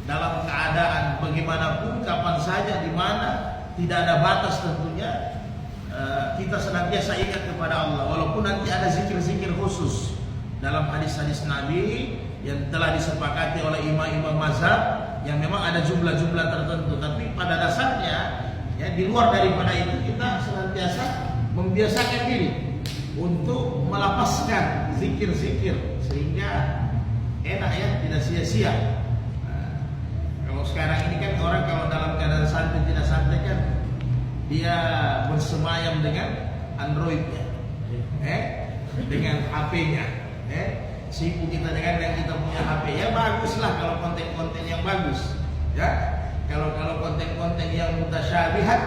dalam keadaan bagaimanapun, kapan saja, di mana, tidak ada batas tentunya. Kita senantiasa ingat kepada Allah, walaupun nanti ada zikir-zikir khusus dalam hadis-hadis Nabi yang telah disepakati oleh imam-imam mazhab yang memang ada jumlah-jumlah tertentu. Tapi pada dasarnya, ya, di luar daripada itu kita senantiasa membiasakan diri untuk melapaskan zikir-zikir sehingga enak, ya, tidak sia-sia. Kalau sekarang ini kan orang kalau dalam keadaan santai tidak santai kan dia bersemayam dengan Androidnya, dengan HP-nya, sibuk kita dengan yang kita punya HP. Ya baguslah kalau konten-konten yang bagus, ya. Kalau konten-konten yang mutasyabihat,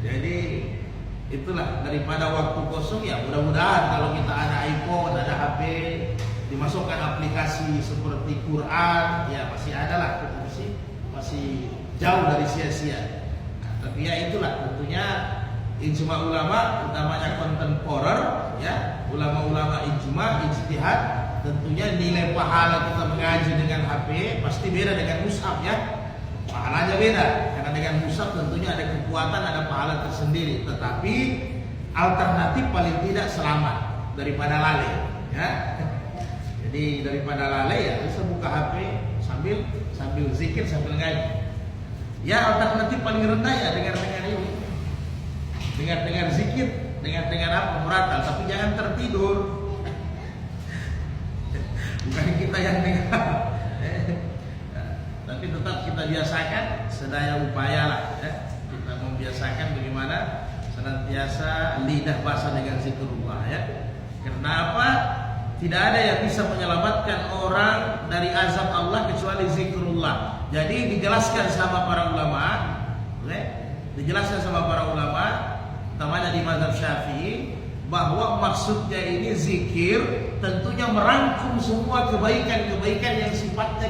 jadi itulah daripada waktu kosong, ya mudah-mudahan kalau kita ada iPhone, ada HP, dimasukkan aplikasi seperti Quran, ya masih ada lah, kita masih jauh dari sia-sia. Tapi ya itulah tentunya ijma ulama, utamanya kontemporer, ya, ulama-ulama ijma, ijtihad, tentunya nilai pahala kita mengaji dengan HP pasti beda dengan mushaf, ya. Pahalanya beda, karena dengan mushaf tentunya ada kekuatan, ada pahala tersendiri. Tetapi alternatif paling tidak selamat daripada lalai, ya. Jadi daripada lalai, ya bisa buka HP sambil zikir, sambil ngaji. Ya alternatif paling rendah ya dengar ini, dengar zikir, dengar apa muratal, tapi jangan tertidur. Bukan kita yang dengar, tapi tetap kita biasakan sedaya upaya lah, ya. Kita membiasakan bagaimana senantiasa lidah basah dengan zikrullah, ya. Karena apa? Tidak ada yang bisa menyelamatkan orang dari azab Allah kecuali zikrullah. Jadi dijelaskan sama para ulama, utamanya di mazhab Syafi'i, bahwa maksudnya ini zikir tentunya merangkum semua kebaikan-kebaikan yang sifatnya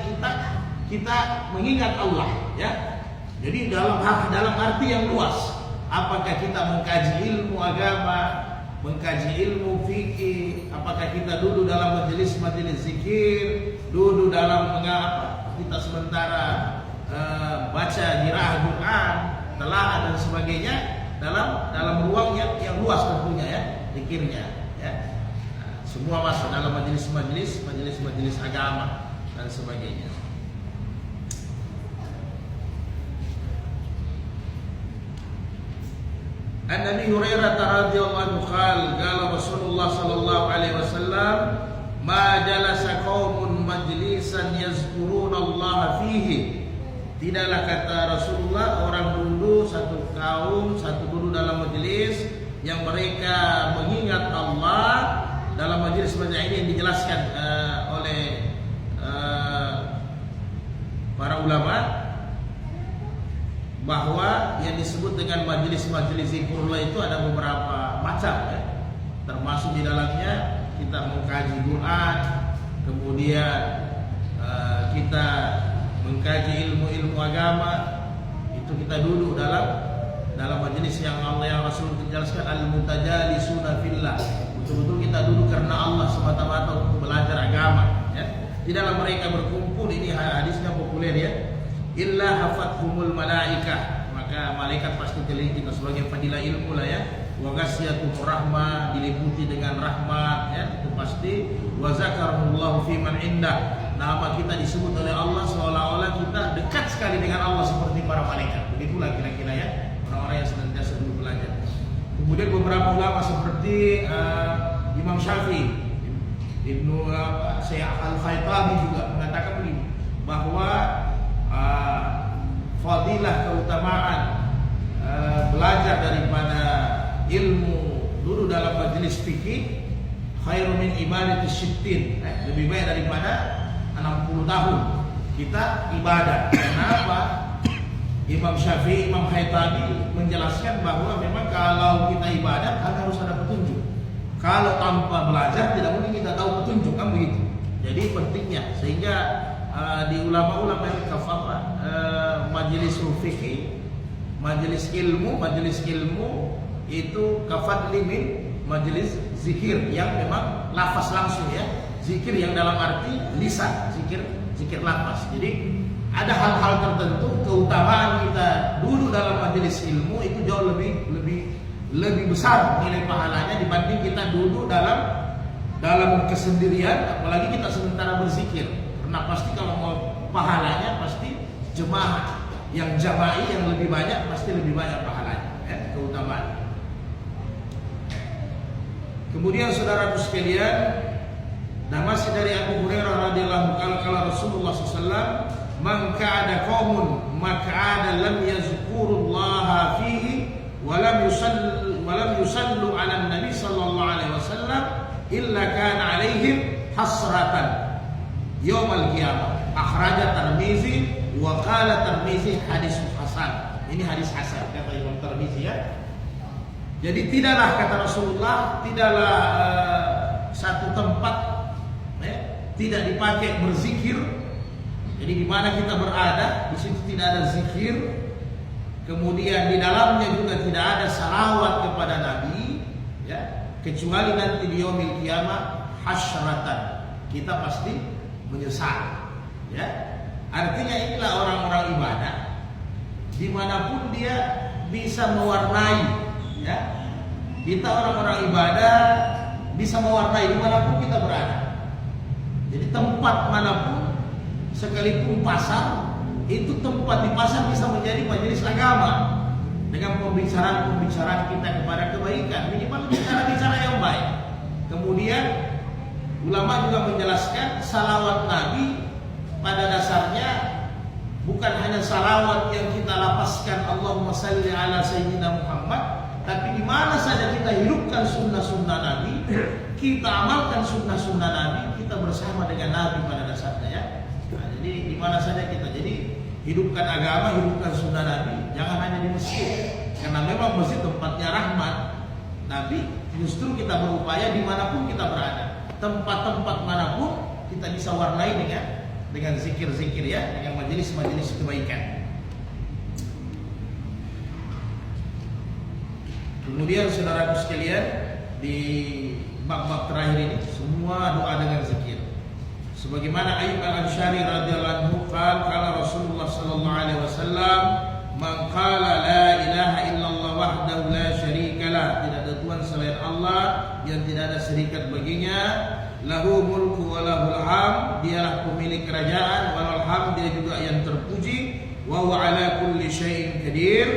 kita mengingat Allah, ya. Jadi dalam arti yang luas, apakah kita mengkaji ilmu agama, mengkaji ilmu fikih, apakah kita duduk dalam majelis-majelis zikir, duduk dalam mengapa kita sementara baca qiraah Quran, telaah dan sebagainya, dalam ruang yang luas tentunya, ya, zikirnya, ya. Semua masuk dalam majelis agama dan sebagainya. An Nabi Hurairah radhiyallahu anhu qala Rasulullah sallallahu alaihi wasallam, ma jalasa qaumun majlisan yazkurunallaha fihi. Tidaklah, kata Rasulullah, orang dulu satu kaum dulu dalam majelis yang mereka mengingat Allah. Dalam majelis ini yang dijelaskan oleh para ulama bahwa yang disebut dengan majelis zikrullah itu ada beberapa macam, ya. Termasuk di dalamnya kita mengkaji Quran, kemudian kita mengkaji ilmu-ilmu agama, itu kita duduk dalam majelis yang Allah yang Rasul jelaskan, al-mutajalisuna fillah. Betul-betul kita duduk karena Allah semata-mata untuk belajar agama, ya. Tidaklah mereka berkumpul, ini hadisnya populer, ya. Illa hafathumul malaikah, maka malaikat pasti telinga kita sebagai fadilah ilmu lah, ya. Wa ghasyatuhur rahmah, diliputi dengan rahmat, ya, itu pasti. Wa zakarullahu fi man indah, nama kita disebut oleh Allah seolah-olah kita dekat sekali dengan Allah seperti para malaikat. Begitulah kira-kira, ya, orang-orang yang senantiasa dulu belajar. Kemudian beberapa ulama seperti Imam Syafi'i, Ibnu Syekh Al-Khaitabi juga mengatakan begini, bahwa fadilah, keutamaan belajar daripada ilmu dulu dalam majelis fikih khairu min ibadati syittin, lebih baik daripada 60 tahun kita ibadah. Kenapa? Imam Syafi'i, Imam Khaitabi menjelaskan bahwa memang kalau kita ibadah harus ada petunjuk. Kalau tanpa belajar tidak mungkin kita tahu petunjuk, kan begitu. Jadi pentingnya, sehingga di ulama-ulama yang kafah majelis fikih, majelis ilmu itu kafat limin majelis zikir yang memang lafaz langsung, ya, zikir yang dalam arti lisan, zikir zikir lafaz. Jadi ada hal-hal tertentu keutamaan kita duduk dalam majelis ilmu itu jauh lebih besar nilai pahalanya dibanding kita duduk dalam kesendirian, apalagi kita sementara berzikir. Karena pasti kalau mau pahalanya pasti jemaah yang jama'i yang lebih banyak pasti lebih banyak pahalanya, keutamaan. Kemudian saudaraku sekalian, dan masih dari Abu Hurairah radhiyallahu anhu kala Rasulullah SAW, man ka'ada qaumun mak'ada lam yazkurullaha fihi wa lam yusallu 'ala nabi sallallahu alaihi wasallam illa kana 'alaihim hasratan yaumal qiyamah. Akhraja Tirmizi wa qala Tirmizi hadis hasan. Ini hadis hasan kata Imam Tirmizi ya. Jadi tidaklah kata Rasulullah, tidaklah satu tempat tidak dipakai berzikir. Jadi di mana kita berada, di situ tidak ada zikir. Kemudian di dalamnya juga tidak ada salawat kepada Nabi, ya, kecuali nanti di yaumil qiyamah hasratan. Kita pasti menyesal, ya. Artinya inilah orang-orang ibadah, dimanapun dia bisa mewarnai, ya. Kita orang-orang ibadah bisa mewarnai dimanapun kita berada. Jadi tempat manapun, sekalipun pasar, itu tempat di pasar bisa menjadi majelis agama dengan pembicaraan kita kepada kebaikan, minimal bicara yang baik. Kemudian ulama juga menjelaskan salawat Nabi pada dasarnya bukan hanya salawat yang kita lapaskan Allahumma salli ala sayyidina Muhammad, tapi di mana saja kita hidupkan sunnah-sunnah Nabi, kita amalkan sunnah-sunnah Nabi, kita bersama dengan Nabi pada dasarnya, ya. Nah, jadi di mana saja kita hidupkan agama, hidupkan sunnah Nabi, jangan hanya di masjid, karena memang masjid tempatnya rahmat Nabi. Justru kita berupaya dimanapun kita berada, tempat-tempat manapun kita bisa warnai dengan zikir-zikir, ya, dengan majelis-majelis kebaikan. Kemudian saudaraku sekalian, di bab-bab terakhir ini semua doa dengan zikir. Sebagaimana Ayyub al-Ansari radhiyallahu anhu qala Rasulullah sallallahu alaihi wasallam, man qala la ilaha illallah wahdahu la syarika lah, tidak ada tuhan selain Allah yang tidak ada syarikat baginya, lahu mulku wa lahul hamd, dialah pemilik kerajaan, walal hamd, dia juga yang terpuji, wa huwa ala kulli syai'in qadir,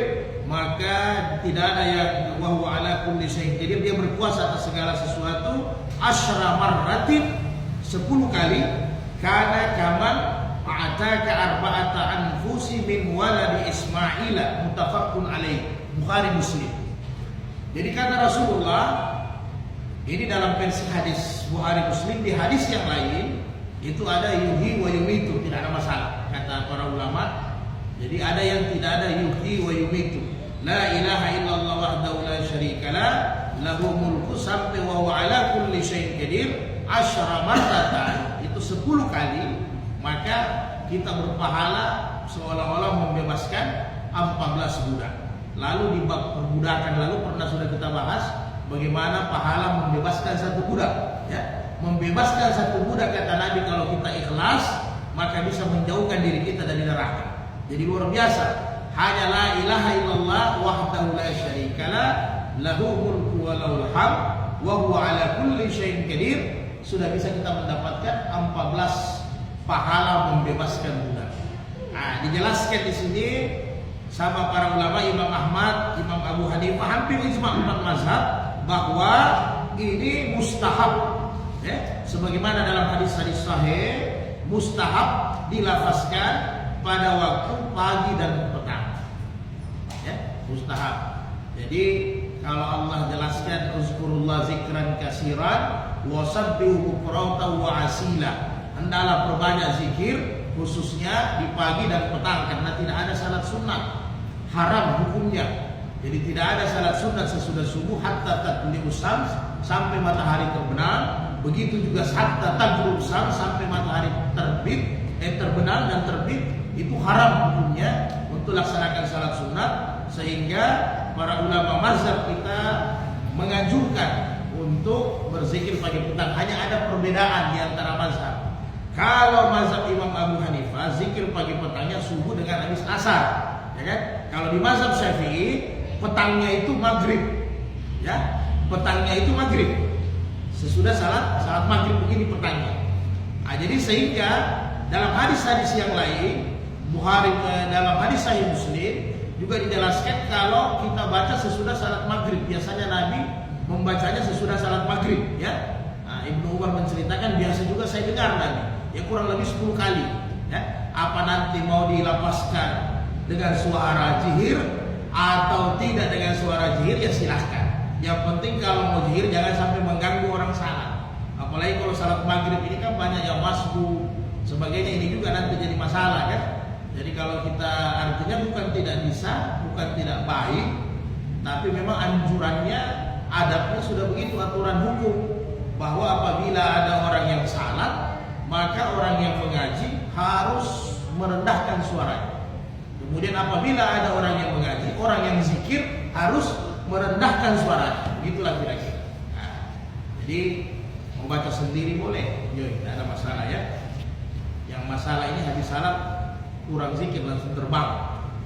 maka tidak ada yang wa huwa ala kulli syai'in qadir, dia berkuasa atas segala sesuatu, asyra marratin, 10 kali, kana kaman a'taka arba'ata anfusi min waladi Ismaila, muttafaqun alaih, Bukhari Muslim. Jadi kata Rasulullah, ini dalam versi hadis Bukhari Muslim, di hadis yang lain itu ada yuhyi wa yumitu, tidak ada masalah kata para ulama. Jadi ada yang tidak ada yuhyi wa yumitu, la ilaha illallah wahdahu la syarikalah, lahu mulku, sampai wa huwa ala kulli syai'in qadir, asyara marratan, itu 10 kali, maka kita berpahala seolah-olah membebaskan 14 budak. Lalu di bab perbudakan lalu pernah sudah kita bahas bagaimana pahala membebaskan satu budak, ya. Membebaskan satu budak kata Nabi kalau kita ikhlas, maka bisa menjauhkan diri kita dari neraka. Jadi luar biasa. Hanya la ilaha illallah wahdahu la syarikalah, lahu mulku wa lahul hamd, wa huwa ala kulli syai'in qadir, sudah bisa kita mendapatkan 14 pahala membebaskan budak. Nah, dijelaskan di sini sama para ulama, Imam Ahmad, Imam Abu Hanifah, hampir ijma' 4 mazhab bahwa ini mustahab, ya. Sebagaimana dalam hadis-hadis sahih, mustahab dilafazkan pada waktu pagi dan petang, ya, mustahab. Jadi kalau Allah jelaskan uzkurullah zikran katsiran wasabbihu bukratan wa asila, hendaklah perbanyak zikir khususnya di pagi dan petang, karena tidak ada salat sunat, haram hukumnya. Jadi tidak ada salat sunat sesudah subuh hatta tatlu'us syams, sampai matahari terbenam. Begitu juga hatta taghrub syams, sampai matahari terbenam dan terbit, itu haram hukumnya untuk laksanakan salat sunat. Sehingga para ulama mazhab kita menganjurkan untuk berzikir pagi petang. Hanya ada perbedaan di antara mazhab. Kalau mazhab Imam Abu Hanifah, zikir pagi petangnya subuh dengan habis asar, ya kan? Kalau di mazhab Syafi'i, petangnya itu maghrib, ya, petangnya itu maghrib. Sesudah salat maghrib begini petangnya. Nah, jadi sehingga dalam hadis-hadis yang lain, Bukhari dalam hadis Sahih Muslim juga dijelaskan kalau kita baca sesudah salat maghrib. Biasanya Nabi membacanya sesudah salat maghrib, ya. Nah, Ibnu Umar menceritakan biasa juga saya dengar Nabi, ya kurang lebih 10 kali. Ya. Apa nanti mau dilapaskan dengan suara jihir atau tidak dengan suara jihir, ya silahkan. Yang penting kalau mau jihir jangan sampai mengganggu orang salat. Apalagi kalau salat maghrib ini kan banyak yang masbuk sebagainya, ini juga nanti jadi masalah kan. Jadi kalau kita artinya bukan tidak bisa, bukan tidak baik, tapi memang anjurannya, adabnya sudah begitu, aturan hukum bahwa apabila ada orang yang salat, maka orang yang mengaji harus merendahkan suaranya. Kemudian apabila ada orang yang mengaji, orang yang zikir harus merendahkan suaranya. Begitulah kira-kira. Nah, jadi membaca sendiri boleh, tidak ada masalah ya. Yang masalah ini habis salat kurang zikir langsung terbang,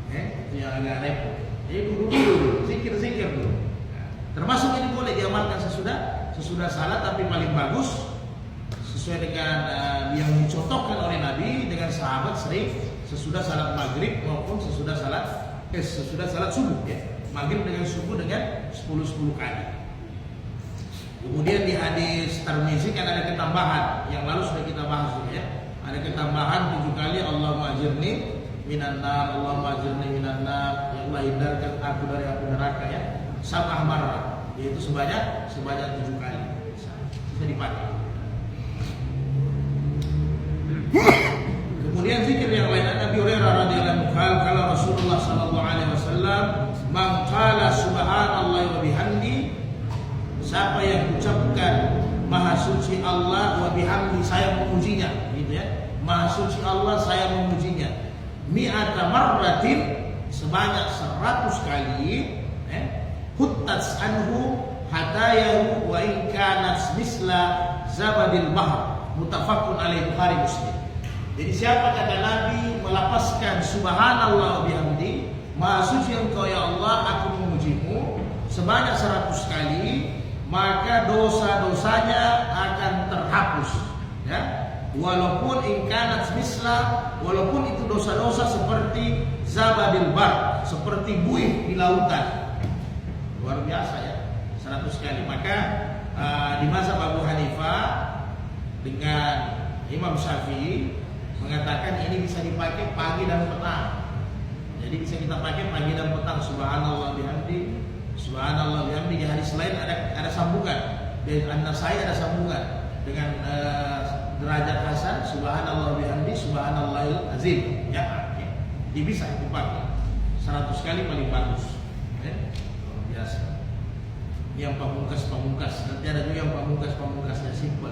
itu yang agak repot. Jadi dulu zikir dulu. Nah, termasuk ini boleh diamalkan sesudah salat, tapi paling bagus sesuai dengan yang dicontohkan oleh Nabi dengan sahabat sering sesudah salat maghrib maupun sesudah salat subuh, ya. Maghrib dengan subuh dengan 10 kali. Kemudian di hadis Tirmizi kan ada ketambahan, yang lalu sudah kita bahas ya. Ada ketambahan 7 kali Allahumma ajirni minan nar, Allahumma ajirni minan nar, ya Allah hindarkan aku dari api neraka, ya. Sab'ah marrah, yaitu sebanyak 7 kali. Bisa dipakai. Kemudian zikir yang lain, Nabi Hurairah radhiyallahu anhu kala Rasulullah sallallahu alaihi wasallam, man qala subhanallahi wa bihamdi, siapa yang ucapkan Maha suci Allah wa bihamdi, saya memujinya, gitu ya. Maha suci Allah, saya memujinya. Mi'ata marratin, sebanyak 100 kali, huttats anhu hatayahu wa in kanat misla zabadil bahr. Muttafaqun alaihi, Bukhari Muslim. Jadi siapa kata Nabi melapaskan subhanallah wa bihamdi, Maha suci engkau ya Allah, aku memujimu, sebanyak 100 kali, maka dosa-dosanya akan terhapus, ya. Walaupun ingkanat misla, walaupun itu dosa-dosa seperti zabadil bar, seperti buih di lautan. Luar biasa ya, 100 kali. Maka di mazhab Abu Hanifah dengan Imam Syafi'i mengatakan ini bisa dipakai pagi dan petang. Jadi bisa kita pakai pagi dan petang. Subhanallah bihamdi, subhanallah bihamdi. Di hadis lain ada sambungan. Di An-Nasai ada sambungan dengan derajat hasan, subhanallah bihamdi, subhanallahil azim. Ya, ini bisa dipakai 100 kali paling bagus. Biasa. Yang pamungkas, nanti ada juga yang pamungkasnya simpel.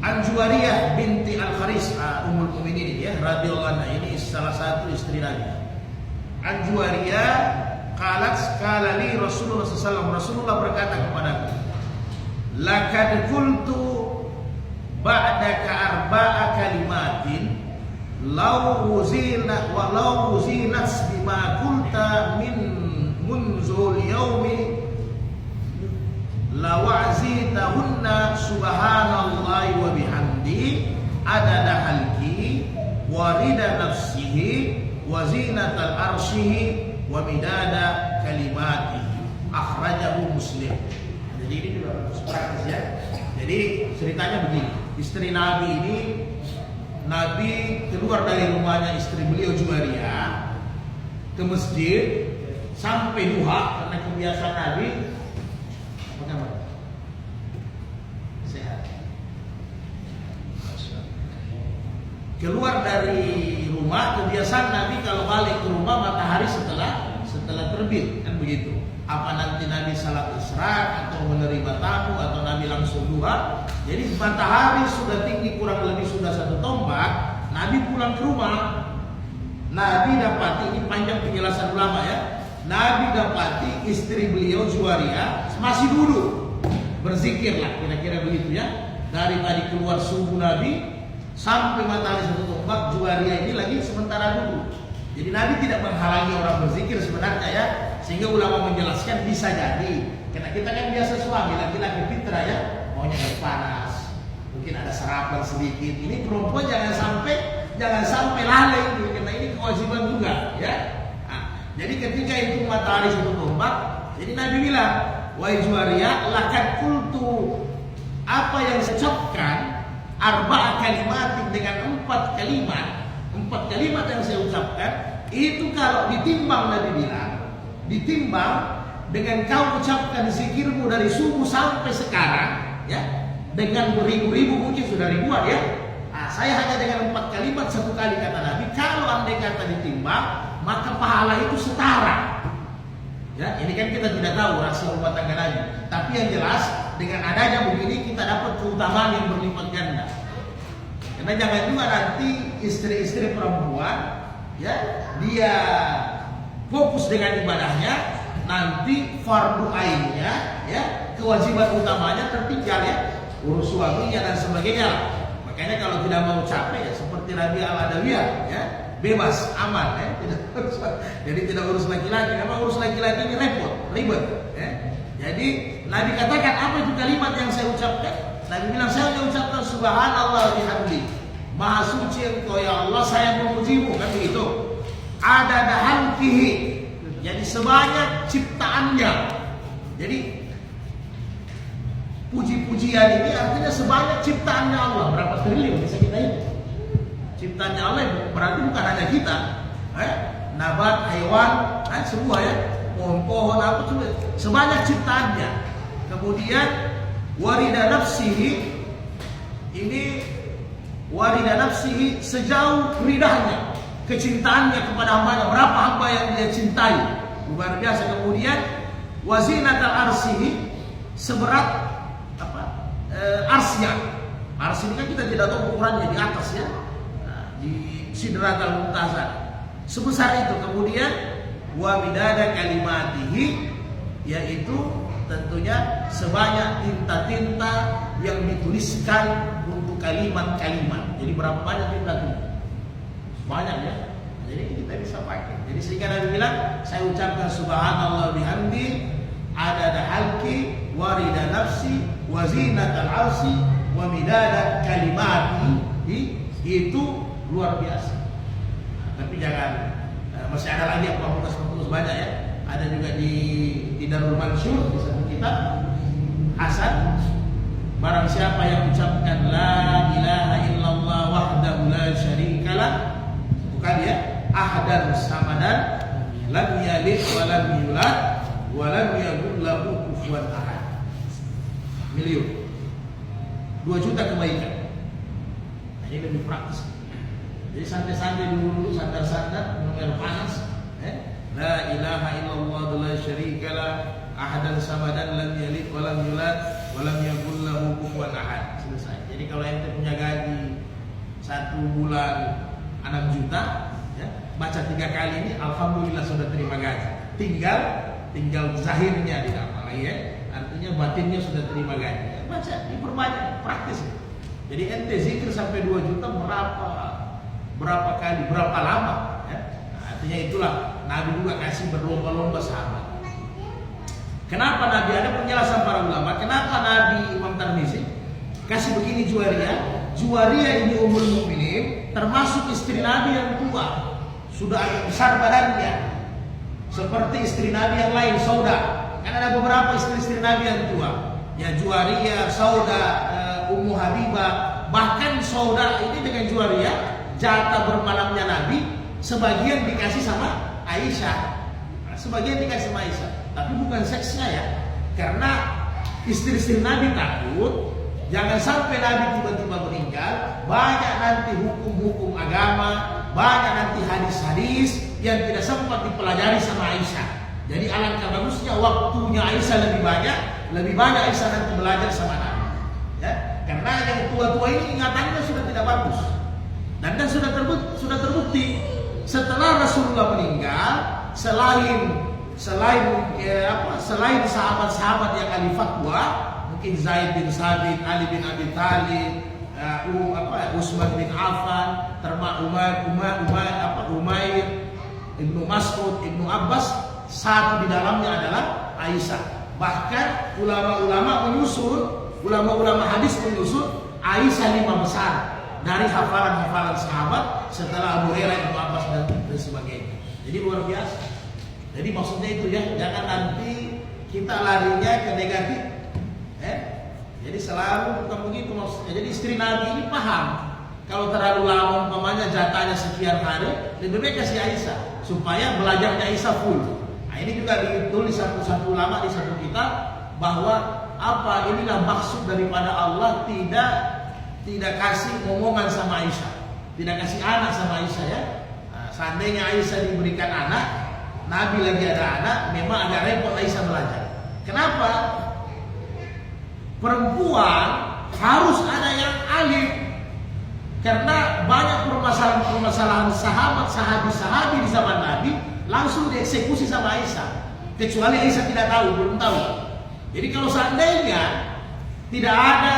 An Juwariyah binti Al-Kharis, Ummul Mukminin ya, radhiyallahu anha, ini salah satu istri Nabi. An Juwariyah qalat qala li Rasulullah sallallahu alaihi wasallam, Rasulullah berkata kepadaku, laqad qultu ba'daka arba'a kalimatin law uzina wa law uzinat bima qulta min munzul yaumi la wa'zitahunna subhanallahi wa bihamdi adada halki wa rida nafsihi wa zinatal arshihi wa midada kalimatihi, akhrajahu Muslim. Jadi ini juga praktis ya. Jadi ceritanya begini, istri Nabi ini, Nabi keluar dari rumahnya istri beliau Juwariyah ke masjid sampai duha, karena kebiasaan Nabi. Apa kabar? Sehat. Keluar dari rumah, kebiasaan Nabi kalau balik ke rumah matahari setelah terbit, kan begitu. Apa nanti Nabi salat isra atau menerima tamu atau Nabi langsung duha. Jadi matahari sudah tinggi kurang lebih sudah 1 tombak, Nabi pulang ke rumah. Nabi dapat, ini panjang penjelasan ulama ya. Nabi dapati istri beliau Juwairiyah masih duduk berzikir lah, kira-kira begitu ya. Dari tadi keluar subuh Nabi sampai matahari satu tombak, Juwairiyah ini lagi sementara duduk. Jadi Nabi tidak menghalangi orang berzikir sebenarnya ya. Sehingga ulama menjelaskan bisa jadi, karena kita kan biasa suami laki-laki fitrah ya, maunya nggak panas, mungkin ada sarapan sedikit. Ini perempuan jangan sampai lalai, karena ini kewajiban juga ya. Jadi ketika itu matahari satu tombak, jadi Nabi bilang, wahai Juwairiyah, lakad qultu, apa yang saya ucapkan, arba'a kalimat, dengan 4 kalimat yang saya ucapkan, itu kalau ditimbang, Nabi bilang, ditimbang dengan kau ucapkan zikirmu dari subuh sampai sekarang, ya, dengan beribu-ribu, mungkin sudah ribuan ya. Saya hanya dengan 4 kalimat, 1 kali kata Nabi, kalau andai kata ditimbang, maka pahala itu setara. Ya, ini kan kita tidak tahu rahasia rumah tangga Nabi. Tapi yang jelas dengan adanya begini kita dapat keutamaan yang berlipat ganda. Karena jangan juga nanti istri-istri perempuan, ya, dia fokus dengan ibadahnya, nanti fardu ainnya, ya, kewajiban utamanya tertinggal ya, urus suaminya dan sebagainya. Makanya kalau tidak mau capek ya seperti Rabi al-Adawiyah ya, bebas, aman ya, jadi tidak urus laki-laki. Memang urus laki-laki ini repot, ribet ya. Jadi Nabi katakan, apa itu kalimat yang saya ucapkan? Nabi bilang, saya ucapkan subhanallah bihamdi, maha suci engkau ya Allah, saya memujimu, kan begitu. Ada dahalkihi, jadi sebanyak ciptaannya. Jadi puji-pujian ini artinya sebanyak ciptaannya Allah. Berapa triliun bisa kita hitung? Ciptaannya Allah berarti bukan hanya kita, nabat, hewan, semua ya, pohon-pohon apa semua, sebanyak ciptaannya. Kemudian warida nafsihi, ini warida nafsihi, sejauh ridahnya, kecintaannya kepada hambanya, berapa hamba yang dia cintai, luar biasa. Kemudian wazinatal arsihi, seberat arsnya. Ars ini kan kita tidak tahu ukurannya, di atas ya, di sidratal muntaha, sebesar itu. Kemudian wa midada kalimatihi, yaitu tentunya sebanyak tinta-tinta yang dituliskan untuk kalimat-kalimat. Jadi berapa banyak tinta-tinta? Banyak ya. Jadi kita bisa pakai. Jadi sehingga Nabi bilang, saya ucapkan subhanallah bihamdi, adada halki, warida nafsi, wazinatal arsi, wa midada kalimati. Itu luar biasa. Tapi jangan, masih ada lagi yang fakultas banyak ya. Ada juga di Darul Mansur, di satu kitab Hasan, barang siapa yang ucapkan la ilaha illallah wahdahu la syarikalah, bukan ya, ahadan samadan, lam yalid wa lam yulad wa lam yakul lahu kufuwan ahad. Miliun, 2 juta kebaikan. Nah, ini lebih praktis. Jadi santai-santai dulu, sandar-sandar, minum air panas. La ilaha illallah la syarikalah, ahadan samadan, lam yalid wa lam yulad wa lam yakul lahu kufuwan ahad. Selesai. Jadi kalau ente punya gaji 1 bulan 6 juta, ya, baca 3 kali ini, alhamdulillah sudah terima gaji. Tinggal zahirnya tidak apa lagi ya. Artinya batinnya sudah terima gaji. Ya, baca, diperbanyak, praktis. Jadi ente zikir sampai 2 juta berapa kali, berapa lama ya? Nah, artinya itulah Nabi juga kasih berlomba-lomba sahabat. Kenapa Nabi, ada penjelasan para ulama, kenapa Nabi Imam Tirmizi kasih begini Juwairiyah ini ummul mukminin, termasuk istri Nabi yang tua, sudah agak besar badannya, seperti istri Nabi yang lain, Sauda. Kan ada beberapa istri-istri Nabi yang tua, ya, Juwairiyah, Sauda, Ummu Habibah. Bahkan Sauda ini dengan Juwairiyah, jatah bermalamnya Nabi sebagian dikasih sama Aisyah, sebagian dikasih sama Aisyah, tapi bukan seksnya ya, karena istri-istri Nabi takut jangan sampai Nabi tiba-tiba meninggal, banyak nanti hukum-hukum agama, banyak nanti hadis-hadis yang tidak sempat dipelajari sama Aisyah. Jadi alangkah bagusnya waktunya Aisyah lebih banyak Aisyah nanti belajar sama Nabi, ya, karena yang tua-tua ini ingatannya sudah tidak bagus. Dan kan sudah terbukti setelah Rasulullah meninggal, selain selain sahabat-sahabat yang ahli fatwa, mungkin Zaid bin Sabit, Ali bin Abi Thalib, Utsman bin Affan, Umair, Ibnu Mas'ud, Ibnu Abbas, satu di dalamnya adalah Aisyah. Bahkan ulama-ulama hadis menyusun Aisyah 5 besar dari hafalan-hafalan sahabat setelah Abu Hurairah, Ibnu Abbas dan sebagainya. Jadi luar biasa. Jadi maksudnya itu ya, jangan nanti kita larinya ke negatif. Jadi selalu bukan begitu maksudnya. Jadi istri Nabi ini paham kalau terlalu lama umpamanya jatahnya sekian hari, lebih baik kasih Aisyah supaya belajarnya Aisyah full. Nah, ini juga ditulis satu ulama di satu kitab bahwa inilah maksud daripada Allah tidak kasih omongan sama Aisyah, tidak kasih anak sama Aisyah ya. Nah, seandainya Aisyah diberikan anak, Nabi lagi ada anak, memang agak repot Aisyah belajar. Kenapa? Perempuan harus ada yang alim, karena banyak permasalahan sahabi di zaman Nabi langsung dieksekusi sama Aisyah, kecuali Aisyah tidak tahu, belum tahu. Jadi kalau seandainya tidak ada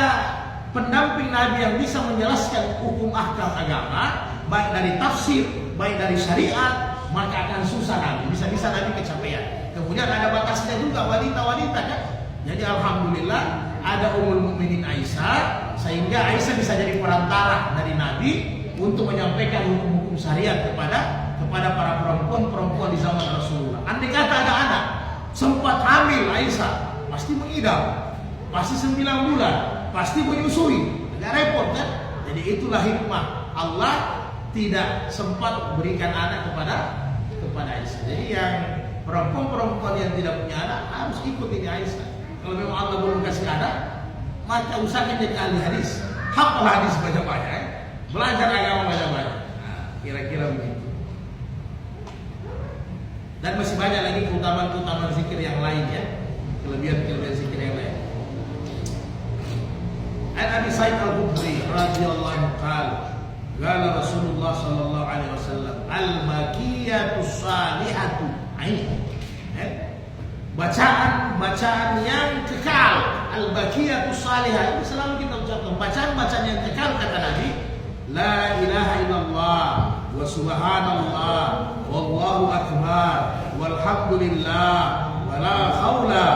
pendamping Nabi yang bisa menjelaskan hukum ahkam agama, baik dari tafsir, baik dari syariat, maka akan susah Nabi, bisa-bisa Nabi kecapean. Kemudian ada batasnya juga wanita-wanita kan. Jadi alhamdulillah ada Ummul Mukminin Aisyah, sehingga Aisyah bisa jadi perantara dari Nabi untuk menyampaikan hukum-hukum syariat kepada para perempuan di zaman Rasulullah. Andai kata ada anak sempat hamil Aisyah, pasti mengidam, pasti 9 bulan, pasti menyusui, agak repot kan. Jadi itulah hikmah Allah tidak sempat berikan anak kepada Aisyah. Jadi yang perempuan yang tidak punya anak harus ikut ini Aisyah. Kalau memang Allah belum kasih anak, maka usahakan jadi ahli hadis, hafal hadis banyak-banyak, belajar agama banyak-banyak. Nah, kira-kira begitu. Dan masih banyak lagi keutamaan zikir yang lain ya, kelebihan zikir yang lain. An Abi Sa'id Al-Khudri radhiyallahu anhu qala Rasulullah sallallahu alaihi wasallam al-baqiyatus salihatu bacaan yang kekal, al-baqiyatus salihah, ini selalu kita ucapkan, bacaan yang kekal kata Nabi, la ilaha illallah wa subhanallah wallahu akbar walhamdulillah wala haula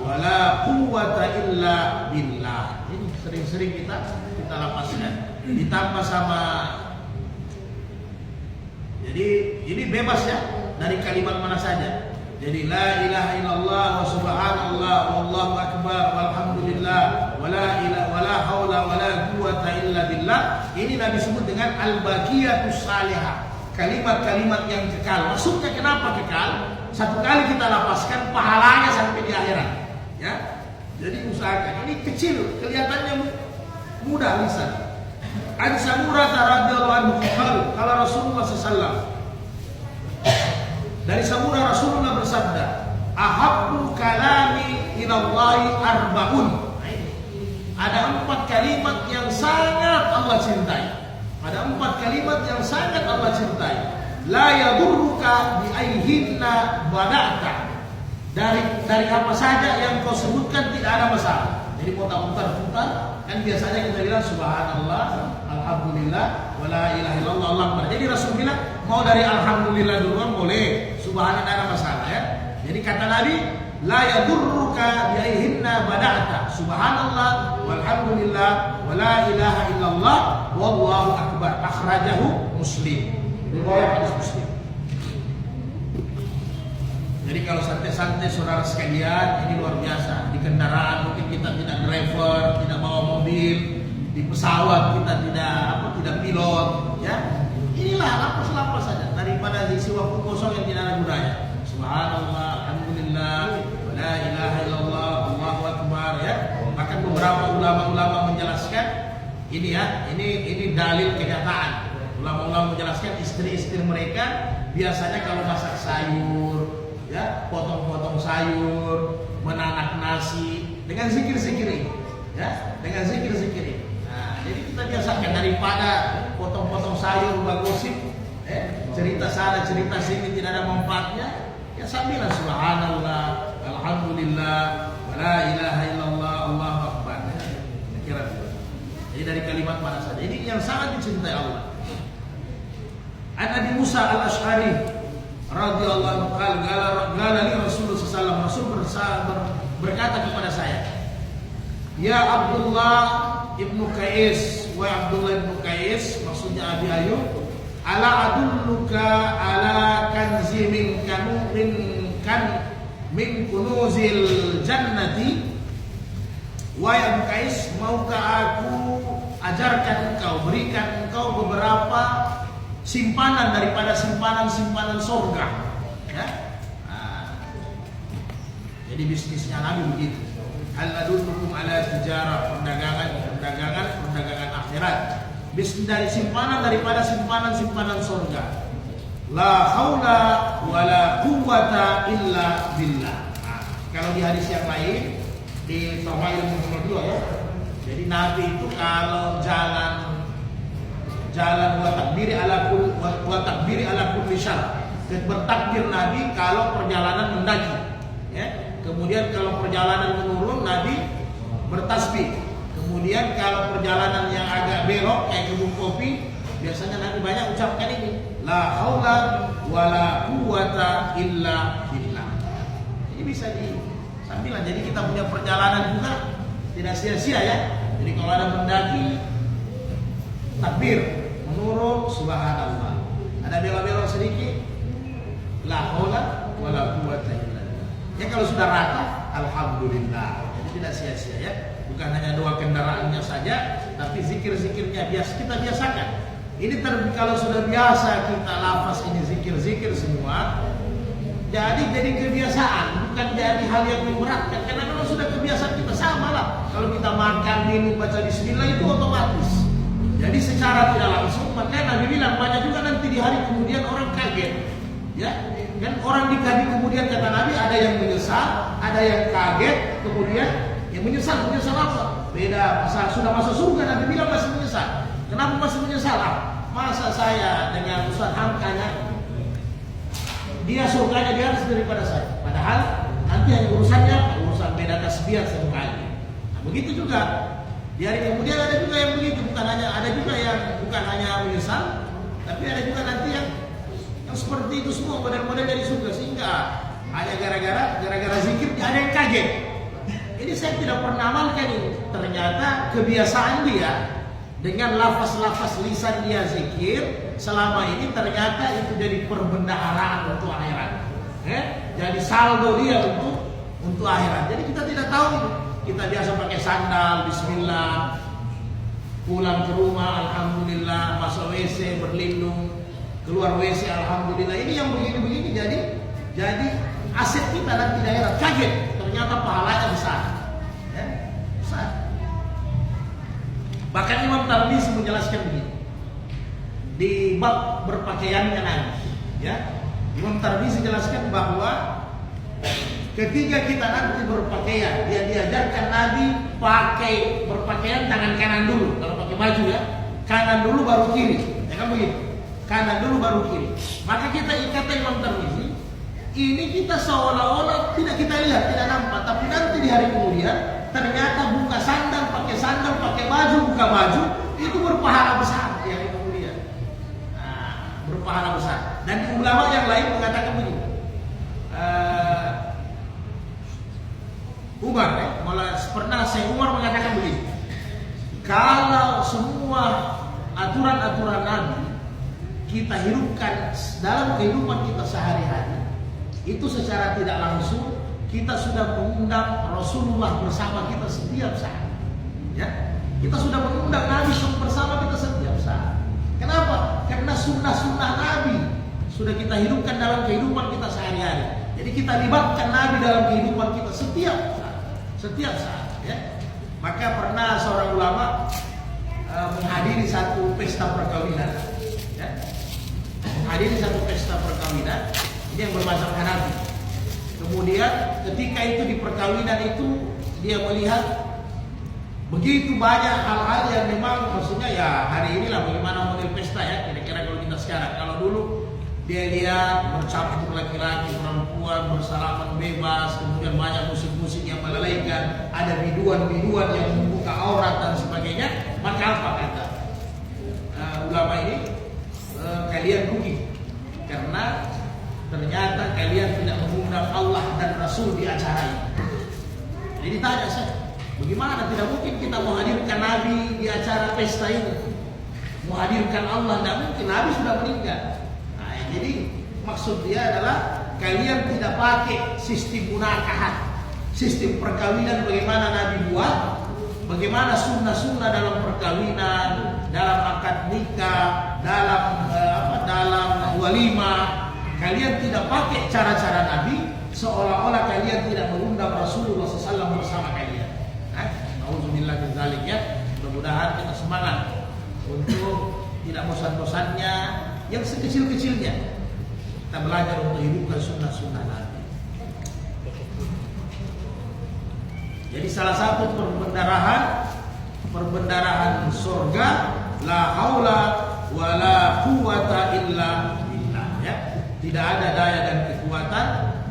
wala quwwata illa billah. Ini sering-sering kita lapaskan, ditambah sama, jadi ini bebas ya dari kalimat mana saja. Jadi la ilaha illallah wa subhanallah wallahu akbar walhamdulillah wala haula wala quwwata illa billah. Ini Nabi sebut dengan al-baqiyatus salihah, kalimat-kalimat yang kekal. Maksudnya kenapa kekal? Satu kali kita lapaskan pahalanya sampai di akhirat. Ya. Jadi usahakan. Ini kecil, kelihatannya mudah lisan. An Samurah radhiyallahu anhu qala Rasulullah sallallahu. Dari Samurah Rasulullah bersabda, ahabbu kalami ilallahi arba'un. Ada 4 kalimat yang sangat Allah cintai. Ada 4 kalimat yang sangat Allah cintai. La yadurruka bi ayhinna bada'ta. Dari apa saja yang kau sebutkan tidak ada masalah. Jadi putar-putar kan biasanya kita bilang subhanallah, alhamdulillah, wala ilaha illallah, Allah akbar. Jadi Rasul bilang mau dari alhamdulillah duluan boleh, subhanallah tidak ada masalah ya. Jadi kata Nabi, la yadurruka bi ayhinna bada'ta. Subhanallah walhamdulillah wala ilaha illallah wallahu akbar. Akhrajahu Muslim. Riwayat hadis Muslim. Jadi kalau santai-santai saudara sekalian, ini luar biasa. Di kendaraan mungkin kita tidak driver, tidak bawa mobil, di pesawat kita tidak pilot, ya. Inilah lapas-lapas saja daripada diisi waktu kosong yang tidak ada gunanya. Subhanallah, alhamdulillah, la ilaha illallah, Allahu akbar ya. Bahkan beberapa ulama-ulama menjelaskan ini ya, ini dalil kenyataan. Ulama-ulama menjelaskan istri-istri mereka biasanya kalau masak sayur, ya, potong-potong sayur, menanak nasi dengan zikir-zikir ini, ya, dengan zikir-zikir ini. Nah, jadi kita biasakan daripada potong-potong sayur bagosip, cerita sana cerita sini tidak ada manfaatnya, Ya sambilan subhanallah, alhamdulillah, la ilaha illallah, Allahu akbar. Kira jadi dari kalimat mana saja. Ini yang sangat dicintai Allah. An Abi Musa al-Ash'ari radhiyallahu anhu qala li Rasulullah sallallahu alaihi wasallam berkata kepada saya, ya Abdullah ibnu Qais, wa Abdullah ibnu Qais, maksudnya Abi Ayyub, ala adulluka ala kanzi min kunuzil jannati. Wahai Abu Qais, maukah aku ajarkan engkau, berikan engkau beberapa simpanan daripada simpanan surga, ya? Jadi bisnisnya Nabi begitu. Hal adullukum ala tijarah, perdagangan akhirat. Bisnis dari simpanan daripada simpanan surga. La haula wala quwwata illa billah. Kalau di hadis yang lain di Tauhid nomor 2 ya. Jadi Nabi itu kalau jalan wa takbiri ala kulli syar. Bertakbir Nabi kalau perjalanan mendaki, ya. Kemudian kalau perjalanan menurun Nabi bertasbih. Kemudian kalau perjalanan yang agak belok kayak kebun kopi, biasanya Nabi banyak ucapkan ini, la haula wala quwwata illa billah. Ini bisa sambilan. Jadi kita punya perjalanan juga tidak sia-sia ya. Jadi kalau ada mendaki, takbir, menurun subhanallah. Ada belok-belok sedikit, la haula wala quwwata illa billah. Ya kalau sudah rata, alhamdulillah. Jadi tidak sia-sia ya. Bukan hanya doa kendaraannya saja, tapi zikir-zikirnya kita biasakan. Ini kalau sudah biasa kita lafaz ini zikir-zikir semua, jadi kebiasaan, bukan jadi hal yang memberatkan. Karena kalau sudah kebiasaan kita sama lah. Kalau kita makan, minum, baca bismillah itu otomatis. Jadi secara tidak langsung, makanya Nabi bilang banyak juga nanti di hari kemudian orang kaget, ya. Kan orang dikaji kemudian kata Nabi ada yang menyesal, ada yang kaget, kemudian yang menyesal apa? Beda, sudah masuk surga Nabi bilang masih menyesal. Kenapa masih menyesal? Masa saya dengan Ustaz Hamkanya dia surganya di atas daripada saya. Padahal nanti hanya urusan beda tasbih sekali. Nah, begitu juga di hari kemudian ada juga yang begitu, ada juga yang bukan hanya menyesal, tapi ada juga nanti yang seperti itu semua model-model dari surga, sehingga hanya gara-gara zikir ada yang kaget. Ini saya tidak pernah amalkan ini. Ternyata kebiasaan dia dengan lafaz-lafaz lisan dia zikir selama ini ternyata itu jadi perbendaharaan untuk akhirat. Jadi saldo dia untuk akhirat. Jadi kita tidak tahu itu. Kita biasa pakai sandal, bismillah, pulang ke rumah, alhamdulillah, masuk WC berlindung, keluar WC, alhamdulillah. Ini yang begini-begini jadi aset kita nanti daerah kaget. Ternyata pahalanya besar, ya, besar. Bahkan Imam Tirmidzi menjelaskan begini di bab berpakaiannya Nabi, ya. Imam Tirmidzi jelaskan bahwa ketika kita nanti berpakaian, dia diajarkan Nabi pakai berpakaian tangan kanan dulu. Kalau pakai baju ya, kanan dulu baru kiri, ya kan begitu. Kanan dulu baru kiri. Maka kita kata Imam Tirmidzi, ini kita seolah-olah tidak kita lihat, tidak nampak, tapi nanti di hari kemudian ternyata buka sandal, pakai baju, buka baju, itu berpahala besar yang kemudian. Nah, berpahala besar. Dan ulama yang lain mengatakan begini. Pernah Syekh Umar mengatakan begini. Kalau semua aturan-aturan Nabi kita hidupkan dalam kehidupan kita sehari-hari, itu secara tidak langsung kita sudah mengundang Rasulullah bersama kita setiap saat, ya. Kita sudah mengundang Nabi bersama kita setiap saat. Kenapa? Karena sunnah-sunnah Nabi sudah kita hidupkan dalam kehidupan kita sehari-hari. Jadi kita libatkan Nabi dalam kehidupan kita setiap saat, ya. Maka pernah seorang ulama menghadiri satu pesta perkawinan, ya. Menghadiri satu pesta perkawinan ini yang bermacam Hanafi. Kemudian ketika itu di perkawinan itu dia melihat begitu banyak hal-hal yang memang maksudnya ya hari inilah bagaimana model pesta ya kira-kira kalau kita sekarang. Kalau dulu Dia lihat bercampur laki-laki perempuan bersalaman bebas, kemudian banyak musik-musik yang melalaikan, ada biduan-biduan yang membuka aurat dan sebagainya. Maka apa kata ulama ini? Kalian rugi karena ternyata kalian tidak mengundang Allah dan Rasul di acara ini. Jadi tanya saya, bagaimana tidak mungkin kita menghadirkan Nabi di acara pesta ini? Menghadirkan Allah tidak mungkin, Nabi sudah meninggal. Nah, jadi maksud dia adalah kalian tidak pakai sistem munakahat, sistem perkawinan bagaimana Nabi buat, bagaimana sunnah-sunnah dalam perkawinan, dalam akad nikah, dalam walimah. Kalian tidak pakai cara-cara Nabi, seolah-olah kalian tidak mengundang Rasulullah SAW bersama kalian. Nauzubillah min dzalik ya. Mudah-mudahan kita semangat untuk tidak bosan-bosannya yang sekecil-kecilnya kita belajar untuk hidupkan sunnah-sunnah Nabi. Jadi salah satu perbendarahan surga, la haula wala quwata illa billah ya. Tidak ada daya dan kekuatan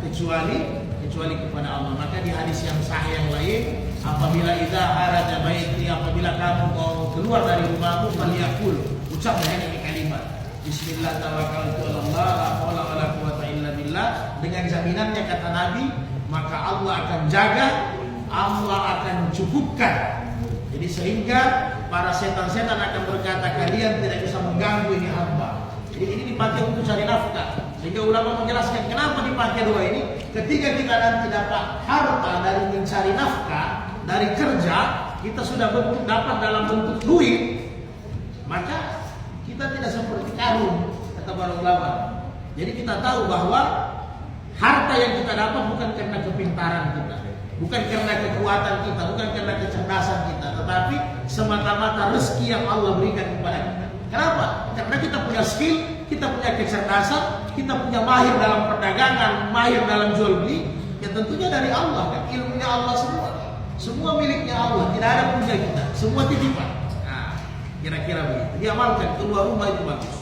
kecuali kepada Allah. Maka di hadis yang sahih yang lain, apabila idza haraja baiti, apabila kamu mau keluar dari rumahmu, falyaqul, ucaplah ini kalimat bismillah tawakkaltu 'ala Allah la haula wala quwata illa billah. Dengan jaminannya kata Nabi, maka Allah akan jaga, Allah akan cukupkan. Jadi sehingga para setan-setan akan berkata, kalian tidak bisa mengganggu ini hamba. Jadi ini dipakai untuk cari nafkah. Sehingga ulama menjelaskan kenapa dipakai doa ini. Ketika kita nanti dapat harta dari mencari nafkah, dari kerja, kita sudah dapat dalam bentuk duit, maka kita tidak seperti karun, kata para ulama. Jadi kita tahu bahwa harta yang kita dapat bukan karena kepintaran kita, bukan karena kekuatan kita, bukan karena kecerdasan kita, tetapi semata-mata rezeki yang Allah berikan kepada kita. Kenapa? Karena kita punya skill, kita punya kecerdasan, kita punya mahir dalam perdagangan, mahir dalam jual beli, ya tentunya dari Allah kan, ilmunya Allah semua miliknya Allah, tidak ada punya kita, semua titipan. Nah, kira-kira begitu. Diamalkan, keluar rumah itu bagus.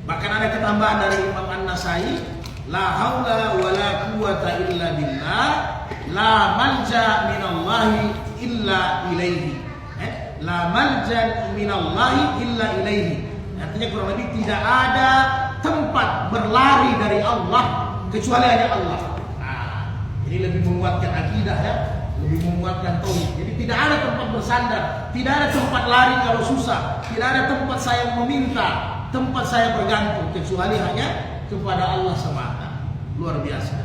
Bahkan ada ketambahan dari Imam An-Nasai, la haula wala quwata illa billah, la malja minallahi illa ilaihi. La malja minallahi illa ilaihi. Artinya kurang lebih tidak ada tempat berlari dari Allah kecuali hanya Allah. Nah, ini lebih menguatkan akidah ya, lebih menguatkan tauhid. Jadi tidak ada tempat bersandar, tidak ada tempat lari kalau susah, tidak ada tempat saya meminta, tempat saya bergantung kecuali hanya kepada Allah semata. Luar biasa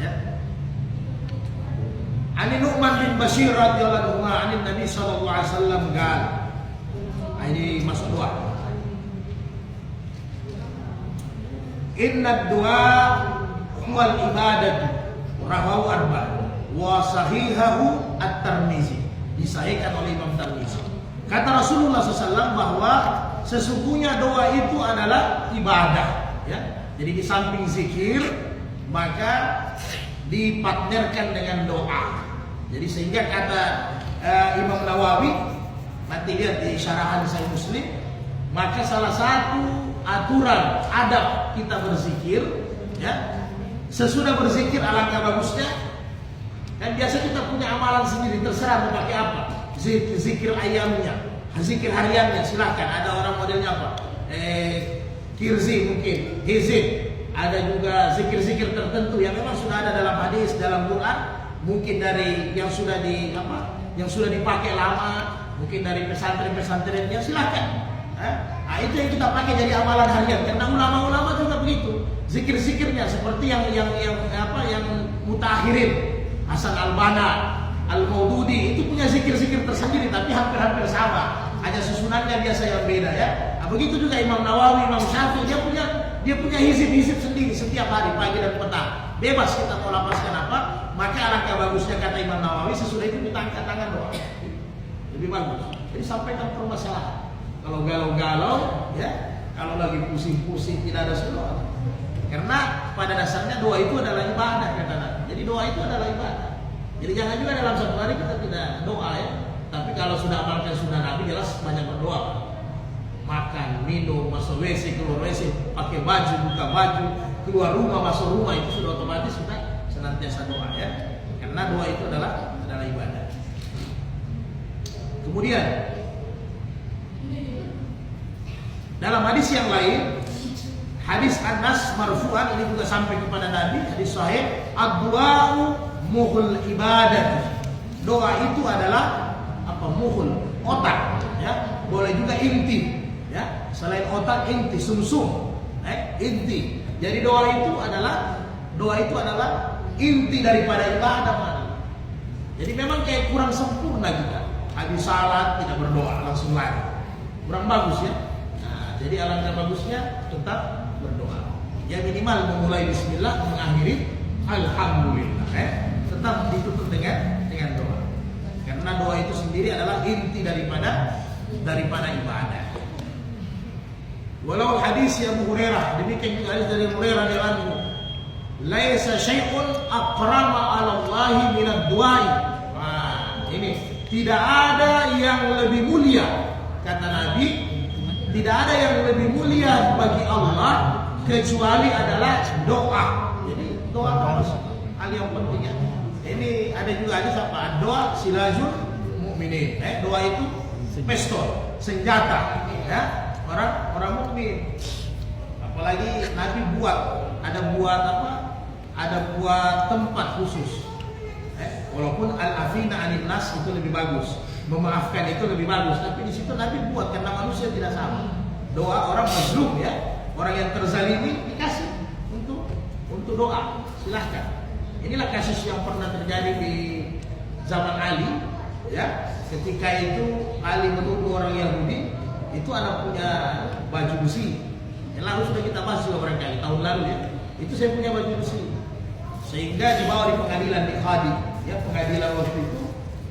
ya. Ani Nu'man bin Bashir radhiyallahu anhu, ani Nabi sallallahu alaihi wasallam qala. Ini masuk doa. Inna du'a huwal ibadatu rawahu arba wa sahihahu at-Tirmizi. Disahihkan oleh Imam Tirmizi. Kata Rasulullah SAW bahwa sesungguhnya doa itu adalah ibadah ya. Jadi di samping zikir maka dipartnerkan dengan doa. Jadi sehingga kata Imam Nawawi, nanti lihat di syarahan Sahih Muslim, maka salah satu aturan adab kita berzikir ya, sesudah berzikir alangkah bagusnya. Dan biasa kita punya amalan sendiri, terserah mau pakai apa, zikir ayamnya, zikir hariannya, silahkan. Ada orang modelnya apa, kirzi mungkin, hizib. Ada juga zikir-zikir tertentu yang memang sudah ada dalam hadis, dalam Quran, mungkin dari yang sudah dipakai lama, mungkin dari pesantren-pesantrennya, silakan. Nah, itu yang kita pakai jadi amalan harian. Karena ulama-ulama juga begitu, zikir-zikirnya seperti yang mutakhirin, Hasan Al-Banna, Al-Maududi itu punya zikir-zikir tersendiri, tapi hampir-hampir sama. Hanya susunannya biasa yang beda ya. Nah, begitu juga Imam Nawawi, Imam Syafi'i, dia punya hizib-hizib sendiri setiap hari, pagi dan petang. Bebas kita mau lapaskan apa. Maka alangkah bagusnya kata Imam Nawawi, sesudah itu kita angkat tangan doa. Lebih bagus. Jadi sampaikan permasalahan. Kalau galau-galau ya, kalau lagi pusing-pusing tidak ada doa. Karena pada dasarnya doa itu adalah ibadah kata Nabi. Jadi doa itu adalah ibadah. Jadi jangan juga dalam satu hari kita tidak doa ya. Tapi kalau sudah amalkan sunnah Nabi jelas banyak berdoa. makan, minum, masuk WC, keluar WC, pakai baju, buka baju, keluar rumah, masuk rumah, itu sudah otomatis sudah senantiasa doa ya. Karena doa itu adalah ibadah. Kemudian dalam hadis yang lain, hadis Anas marfu'an, ini juga sampai kepada Nabi, hadis sahih, ad-du'a'u muhul ibadah. Doa itu adalah apa? Muhul, otak ya. Boleh juga inti ya. Selain otak, inti, sumsum, inti. Jadi doa itu adalah inti daripada ibadah. Jadi memang kayak kurang sempurna kita. Habis salat tidak berdoa, langsung lari. Kurang bagus ya. Nah, jadi alangkah bagusnya tetap berdoa. Ya minimal memulai bismillah, mengakhiri alhamdulillah. Tetap ditutup dengan doa. Karena doa itu sendiri adalah inti daripada ibadah. Walau hadis Abu Hurairah, demikian juga hadis dari Abu Hurairah radhiyallahu anhu, laisa syai'un aqrama 'ala Allahi minad du'ai. Nah, ini tidak ada yang lebih mulia, kata Nabi, tidak ada yang lebih mulia bagi Allah kecuali adalah doa. Jadi doa harus hal yang penting ya. Ini ada juga hadis apa? Doa silajul mukminin. Doa itu pistol, senjata ya orang mukmin. Apalagi Nabi ada buat tempat khusus. Walaupun al-afina 'anil nas itu lebih bagus, memaafkan itu lebih bagus, tapi di situ Nabi buat karena manusia tidak sama. Doa orang mazlum ya, orang yang terzalimi dikasih untuk doa. Silahkan. Inilah kasus yang pernah terjadi di zaman Ali ya. Ketika itu Ali menuduh orang Yahudi itu anak punya baju besi. Yang lalu sudah kita bahas juga barangkali tahun lalu ya. Itu saya punya baju besi. Sehingga dibawa di pengadilan di Qadi. Ya, pengadilan waktu itu.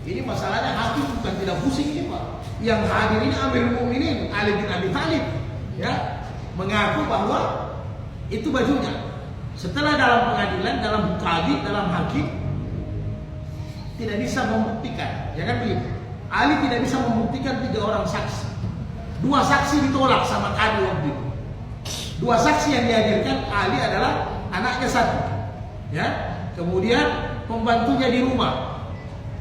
Ini masalahnya hakim bukan tidak pusing ini Pak. Yang hadir ini Amirul Mukminin Ali bin Abi Thalib ya, mengaku bahwa itu bajunya. Setelah dalam pengadilan, dalam Qadi, dalam hakim tidak bisa membuktikan, ya kan begitu. Ali tidak bisa membuktikan 3 orang saksi. 2 saksi ditolak sama Qadi waktu itu. 2 saksi yang dihadirkan Ali adalah anaknya 1, ya. Kemudian pembantunya di rumah.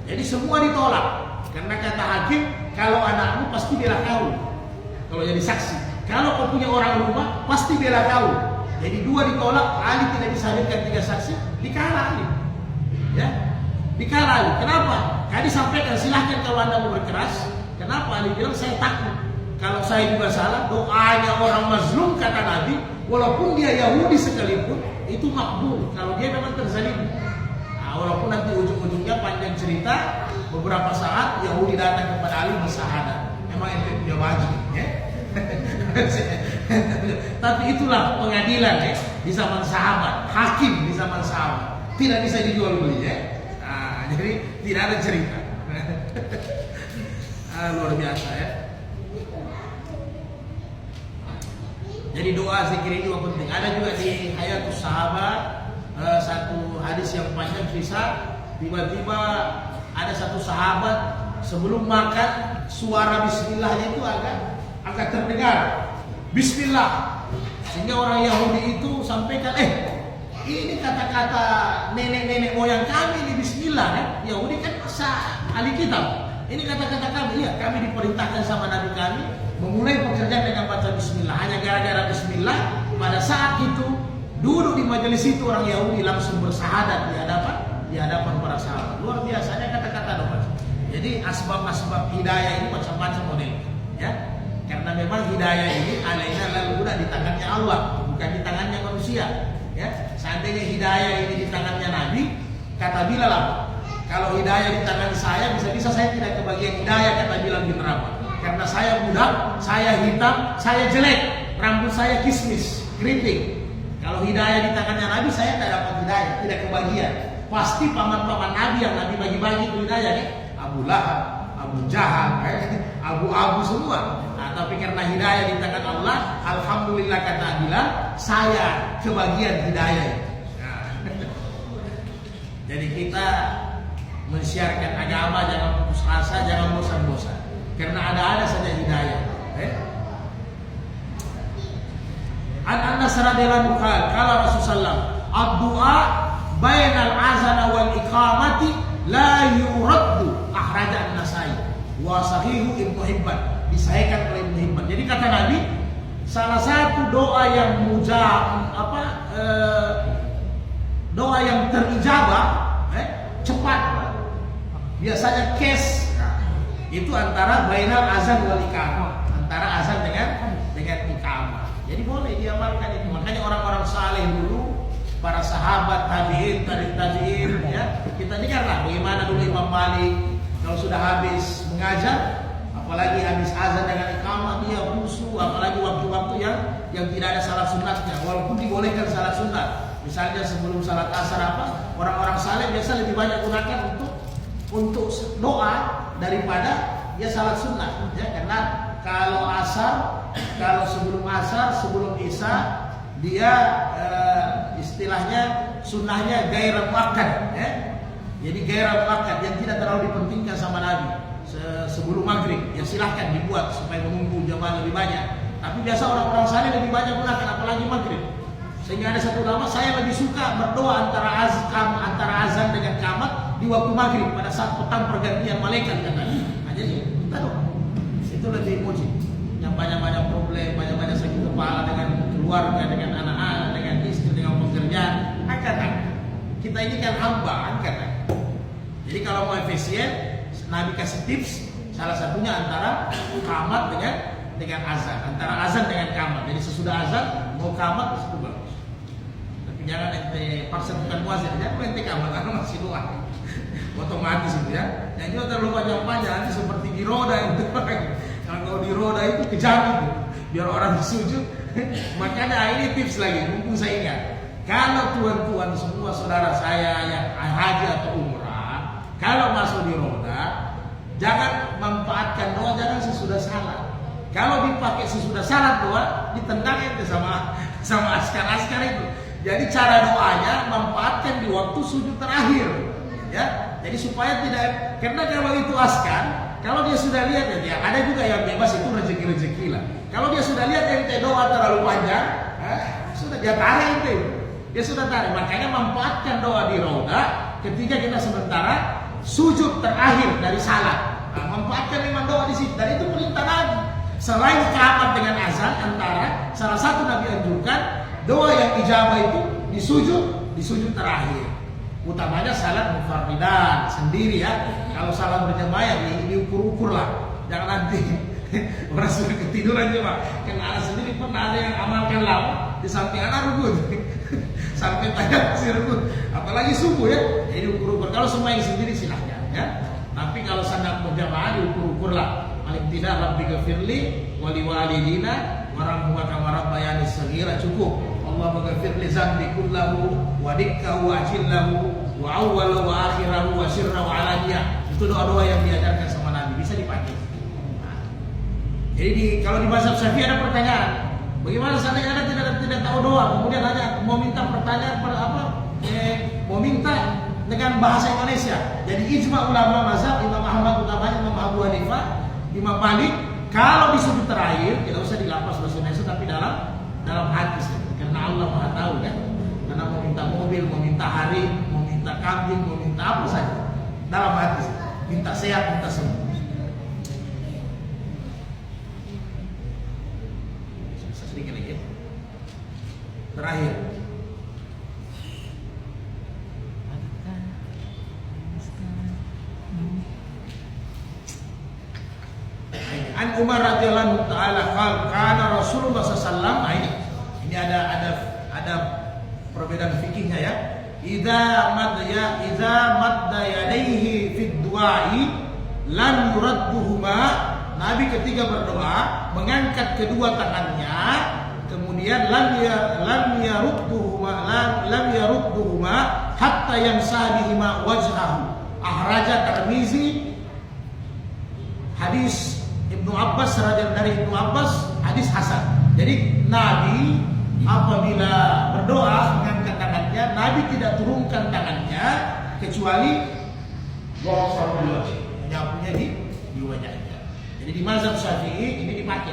Jadi semua ditolak karena kata hakim, kalau anakmu pasti bela kau kalau jadi saksi. Kalau kau punya orang rumah pasti bela kau. Jadi 2 ditolak, Ali tidak bisa hadirkan 3 saksi, dikalah Ali. Ya, dikalah Ali. Kenapa? Kali sampaikan silahkan kalau anda mau berkeras. Kenapa? Ali bilang saya takut. Kalau saya juga salah, doanya orang mazlum kata Nabi, walaupun dia Yahudi sekalipun, itu makbul. Kalau dia memang terzalimi. Nah, walaupun nanti ujung-ujungnya panjang cerita, beberapa saat Yahudi datang kepada Ali bersyahadat. Memang ente punya baju, ya. Tapi itulah pengadilan ya, di zaman sahabat, hakim di zaman sahabat, tidak bisa dijual beli ya. Nah, jadi tidak ada cerita. Luar biasa ya. Jadi doa zikir itu penting. Ada juga di Hayatus Sahabat satu hadis yang panjang kisah, tiba-tiba ada satu sahabat sebelum makan suara bismillahnya itu agak terdengar. Bismillah. Sehingga orang Yahudi itu sampaikan, ini kata-kata nenek-nenek moyang kami ini bismillah kan. Yahudi kan ahli kitab. Ini kata-kata kami, ya kami diperintahkan sama Nabi kami memulai pekerjaan dengan baca bismillah. Hanya gara-gara bismillah, pada saat itu duduk di majelis itu orang Yahudi langsung bersahadat di hadapan para sahabat. Luar biasanya kata-kata doa. Jadi asbab-asbab hidayah ini macam-macam model, ya. Karena memang hidayah ini alaina lalu di tangannya Allah, bukan di tangannya manusia, ya. Seandainya hidayah ini di tangannya Nabi, kata Bilal apa? Kalau hidayah di tangan saya, bisa-bisa saya tidak kebagian hidayah, kata Bilal bin Rabah. Karena saya budak, saya hitam, saya jelek, rambut saya kismis, keriting. Kalau hidayah di tangannya Nabi, saya tidak dapat hidayah, tidak kebagian. Pasti paman-paman Nabi yang Nabi bagi-bagi itu hidayah, ya. Abu Lahab, Abu Jahal, Abu semua. Nah, tapi karena hidayah di tangan Allah, alhamdulillah kata Bilal, saya kebagian hidayah. Nah, jadi kita mensiarkan agama, jangan putus asa, jangan bosan-bosan. Karena ada saja hidayah. An Anas radhiyallahu anhu qala Rasulullah ad-du'a bainal azana wal iqamati la yuraddu, akhraja An-Nasai wa sahihu Ibnu Hibban, disahihkan oleh Ibnu Hibban. Jadi kata Nabi, salah satu doa yang doa yang terijabah cepat, biasanya cash, itu antara bainal azan wal iqamah, antara azan dengan iqamah. Jadi boleh diamalkan itu. Makanya orang-orang saleh dulu, para sahabat, tabi'in, tabi'in, ya, kita dengarlah bagaimana dulu Imam Malik kalau sudah habis mengajar, apalagi habis azan dengan iqamah, dia khusyuk, apalagi waktu-waktu yang tidak ada salat sunatnya, walaupun dibolehkan salat sunat. Misalnya sebelum salat asar orang-orang saleh biasa lebih banyak gunakan untuk doa daripada ya salat sunat, ya, karena kalau sebelum asar, sebelum isya, dia istilahnya sunnahnya gairah muakkad, ya. Jadi gairah muakkad yang tidak terlalu dipentingkan sama Nabi. Sebelum maghrib, ya silahkan dibuat supaya menunggu jamaah lebih banyak. Tapi biasa orang-orang saleh lebih banyak gunakan, apalagi maghrib. Sehingga ada satu ulama, saya lebih suka berdoa antara azan dengan qamat di waktu maghrib pada saat petang pergantian malaikat, katanya. Nah, jadi kita doa. Itu lebih muji. Yang banyak-banyak problem, banyak-banyak sakit kepala dengan keluarga, dengan anak-anak, dengan istri, dengan pekerjaan, angkat. Kita ini kan hamba, angkat. Jadi kalau mau efisien, Nabi kasih tips, salah satunya antara qamat dengan azan, antara azan dengan qamat. Jadi sesudah azan mau qamat itu bagus. Tapi jangan ente paksa bukan muazin, jangan ente qamat karena masih doa. Otomatis itu ya. Yang juga terlalu panjang-panjang nanti seperti di roda itu. Kalau di roda itu kejam itu, biar orang sujud. Makanya ini tips lagi, mumpung saya ingat. Kalau tuan-tuan semua saudara saya yang haji atau umrah, kalau masuk di roda, jangan manfaatkan doa, jangan sesudah salat. Kalau dipakai sesudah salat doa, ditendang itu sama askar-askar itu. Jadi cara doanya manfaatkan di waktu sujud terakhir, ya. Jadi supaya tidak, karena kalau itu askar, kalau dia sudah lihat ya ada juga yang bebas itu rezeki lah. Kalau dia sudah lihat ente doa terlalu panjang, sudah dia tarik itu. Dia sudah tarik. Makanya manfaatkan doa di roda ketika kita sementara sujud terakhir dari salat. Nah, manfaatkan memang doa di situ. Dan itu perintah Nabi. Selain qamat dengan azan, antara salah satu Nabi anjurkan doa yang ijabah itu di sujud terakhir. Utamanya salat mufarridan sendiri ya. Kalau salat berjamaah diukur-ukur lah. Jangan nanti orang sudah ketiduran cuma. Karena anak sendiri pernah ada yang amalkan lama di samping anak rukun. Sampai tanya masih rukun. Apalagi subuh ya. Jadi ukur-ukur. Kalau semua yang sendiri silahkan ya. Tapi kalau salat berjamaah diukur-ukur lah. Paling tidak Rabbi ghafirli wali walidina warahmuka kama rabbayani shaghira, cukup. Allah maghfirli dzambi kullahu wa dikkahu wa ajillahu wa awwalahu wa akhirahu wa sirrahu wa alaniyah. Itu doa-doa yang diajarkan sama Nabi, bisa dipakai. Nah, jadi kalau di mazhab Syafi'i ada pertanyaan, bagaimana seandainya Anda tidak tahu doa, kemudian hanya mau minta pertanyaan mau minta dengan bahasa Indonesia. Jadi ijma ulama mazhab, Imam Ahmad utamanya, Imam Abu Hanifah, Imam Malik, kalau di sujud terakhir tidak usah dilapas bahasa Indonesia, tapi dalam hati, karena Allah Maha tahu kan. Karena mau minta mobil, mau minta hari, mau minta kambing, mau minta apa saja, dalam hati, minta sehat, minta sembuh. Sedikit lagi. Terakhir. An Umar radhiyallahu taala kana Rasulullah sallallahu alaihi wasallam. Ini ada perbedaan fikihnya ya. Idza madda yadayhi fid du'ai lam yuradduhuma. Nabi ketika berdoa mengangkat kedua tangannya, kemudian lam yarudduhuma hatta yamsahihima wajhahu. Akhraja Tirmizi, hadis Ibnu Abbas, dari Ibnu Abbas, hadis hasan. Jadi Nabi apabila berdoa mengangkat tangannya, Nabi tidak turunkan tangannya kecuali nyapunya di wajahnya. Jadi di mazhab Syafi'i ini dipakai.